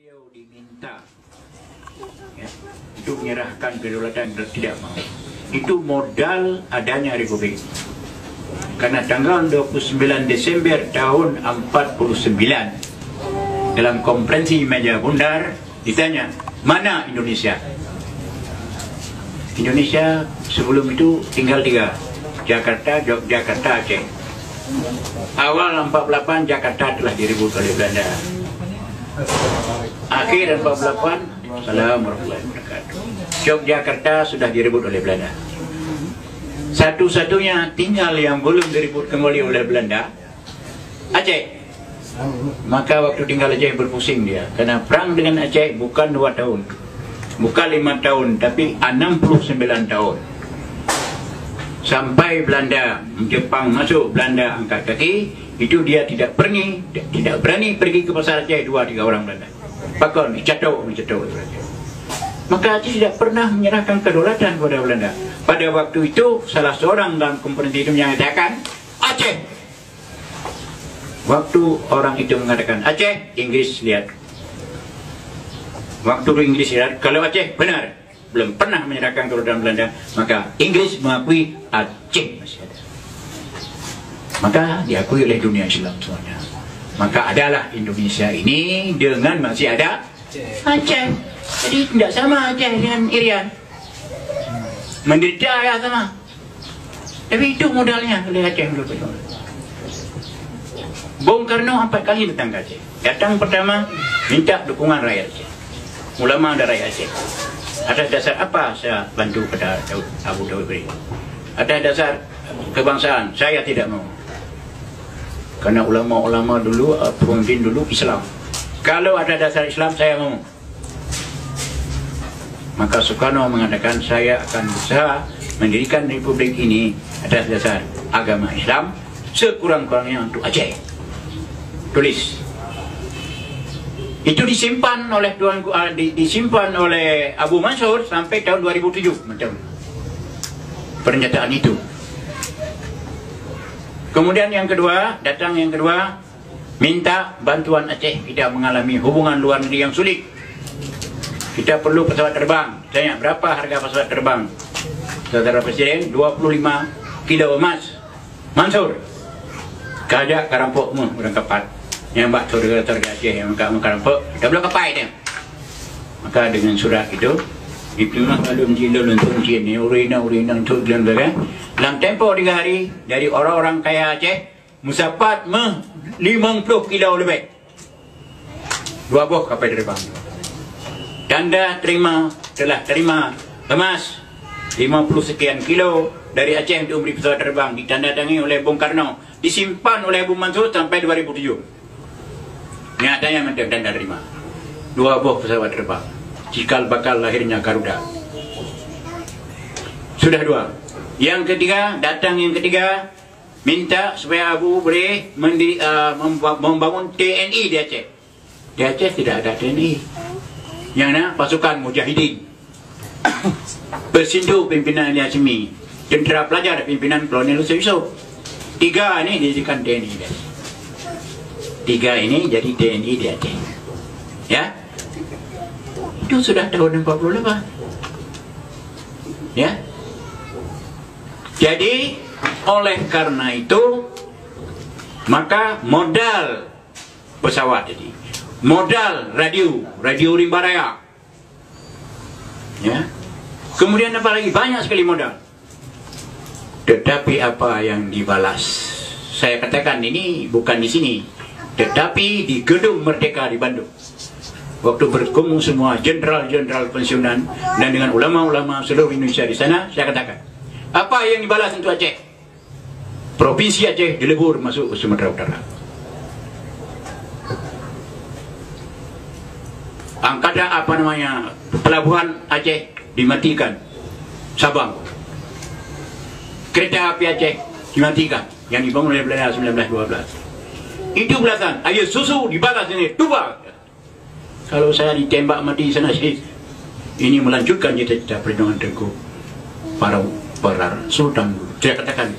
Beliau diminta ya, untuk menyerahkan kedaulatan dan tidak mau. Itu modal adanya Republik. Karena tanggal 29 Desember tahun 49 dalam konferensi meja bundar ditanya, mana Indonesia? Indonesia sebelum itu tinggal 3, Jakarta, Yogyakarta, Aceh. Awal 48 Jakarta telah direbut oleh Belanda. Akhir 48, Assalamualaikum warahmatullahi wabarakatuh, Yogyakarta sudah direbut oleh Belanda. Satu-satunya tinggal yang belum direbut kembali oleh Belanda, Aceh. Maka waktu tinggal Aceh berpusing dia, karena perang dengan Aceh bukan 2 tahun, bukan 5 tahun, tapi 69 tahun. Sampai Belanda, Jepang masuk, Belanda angkat kaki. Itu dia tidak berani pergi ke pasar Aceh 2-3 orang Belanda. Pakon, dicatok. Maka Aceh tidak pernah menyerahkan kedaulatan kepada Belanda. Pada waktu itu salah seorang dalam konferensi itu menyatakan Aceh. Waktu orang itu mengatakan Aceh, Inggris lihat. Waktu Inggris lihat, kalau Aceh benar belum pernah menyerahkan kedaulatan Belanda, maka Inggris mengakui Aceh masih ada. Maka diakui oleh dunia Islam semuanya. Maka adalah Indonesia ini dengan masih ada Aceh. Jadi tidak sama Aceh dengan Irian. Menderita ya sama. Tapi itu modalnya oleh Aceh dulu. Bung Karno 4 kali datang ke Aceh. Datang pertama minta dukungan rakyat Aceh, ulama dan rakyat Aceh. Atas dasar apa saya bantu pada Abu Dawud beri? Atas dasar kebangsaan, saya tidak mau. Karena ulama-ulama dulu, pemimpin dulu Islam. Kalau ada dasar Islam, saya mau. Maka Soekarno mengatakan, saya akan berusaha mendirikan Republik ini atas dasar agama Islam, sekurang-kurangnya untuk Aceh. Tulis. Itu disimpan oleh Abu Mansur sampai tahun 2007, macam pernyataan itu. Kemudian yang kedua, minta bantuan Aceh. Kita mengalami hubungan luar negeri yang sulit. Kita perlu pesawat terbang. Tanya, berapa harga pesawat terbang? Saudara Presiden, 25 kilo emas. Mansur, kajak karampokmu, orang kepat. Yang bak saudara-saudara Aceh yang karampok, kita belum kapai dia. Maka dengan surat itu, Diplomat alum jilul untuk sini, urina untuk lembaga. Dalam tempoh 3 hari, dari orang-orang kaya Aceh, musapat 50 kilo lebih. 2 buah kapal terbang. Tanda telah terima emas 50 sekian kilo dari Aceh untuk memberi pesawat terbang. Ditandatangani oleh Bung Karno. Disimpan oleh Abu Mansur sampai 2007. Nyatanya menteri tanda terima 2 buah pesawat terbang. Cikal bakal lahirnya Garuda. Sudah 2. Yang ketiga, minta supaya Abu boleh membangun TNI di Aceh. Di Aceh tidak ada TNI. Yang mana pasukan mujahidin. Bersindu pimpinan Ali Hashimi, tentera pelajar pimpinan Kolonel Yusuf. 3 ini dijadikan TNI di Aceh. 3 ini jadi TNI di Aceh. Ya. Itu sudah tahun 48. Ya. Jadi oleh karena itu, maka modal pesawat jadi, modal radio rimba raya. Ya. Kemudian apa lagi? Banyak sekali modal. Tetapi apa yang dibalas? Saya katakan ini bukan di sini, tetapi di Gedung Merdeka di Bandung. Waktu berkumpul semua jenderal-jenderal pensiunan dan dengan ulama-ulama seluruh Indonesia di sana, saya katakan, apa yang dibalas untuk Aceh? Provinsi Aceh dilebur masuk ke Sumatera Utara. Angkatan pelabuhan Aceh dimatikan, Sabang. Kereta api Aceh dimatikan, yang dibangun oleh Belanda 1912. Itu belasan. Ayo susu dibalas ini, Tuba. Kalau saya ditembak mati sana sini, ini melanjutkan cita-cita perjuangan Tengku para Sultan. Saya katakan.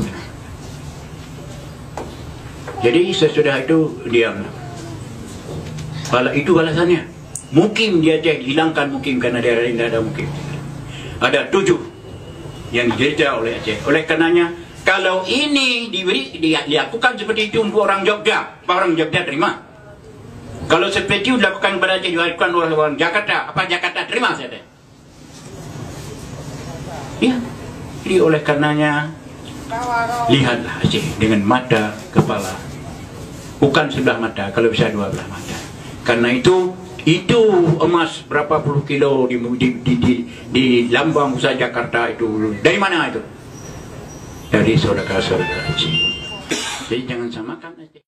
Jadi sesudah itu diam. Itu balasannya. mukim di Aceh, hilangkan mukim karena daerah lain tidak ada mukim. Ada 7 yang dijelajah oleh Aceh. Oleh karenanya, kalau ini dilakukan seperti itu untuk orang Jogja, orang Jogja terima. Kalau seperti itu dilakukan pada Aceh, dilakukan oleh orang Jakarta, apa Jakarta terima saja? Ya, jadi oleh karenanya lihatlah Aceh dengan mata kepala, bukan sebelah mata, kalau bisa 2 belah mata. Karena itu emas berapa puluh kilo di lambang usaha Jakarta itu dari mana itu? Dari saudara-saudara Aceh. Jadi jangan samakan Aceh.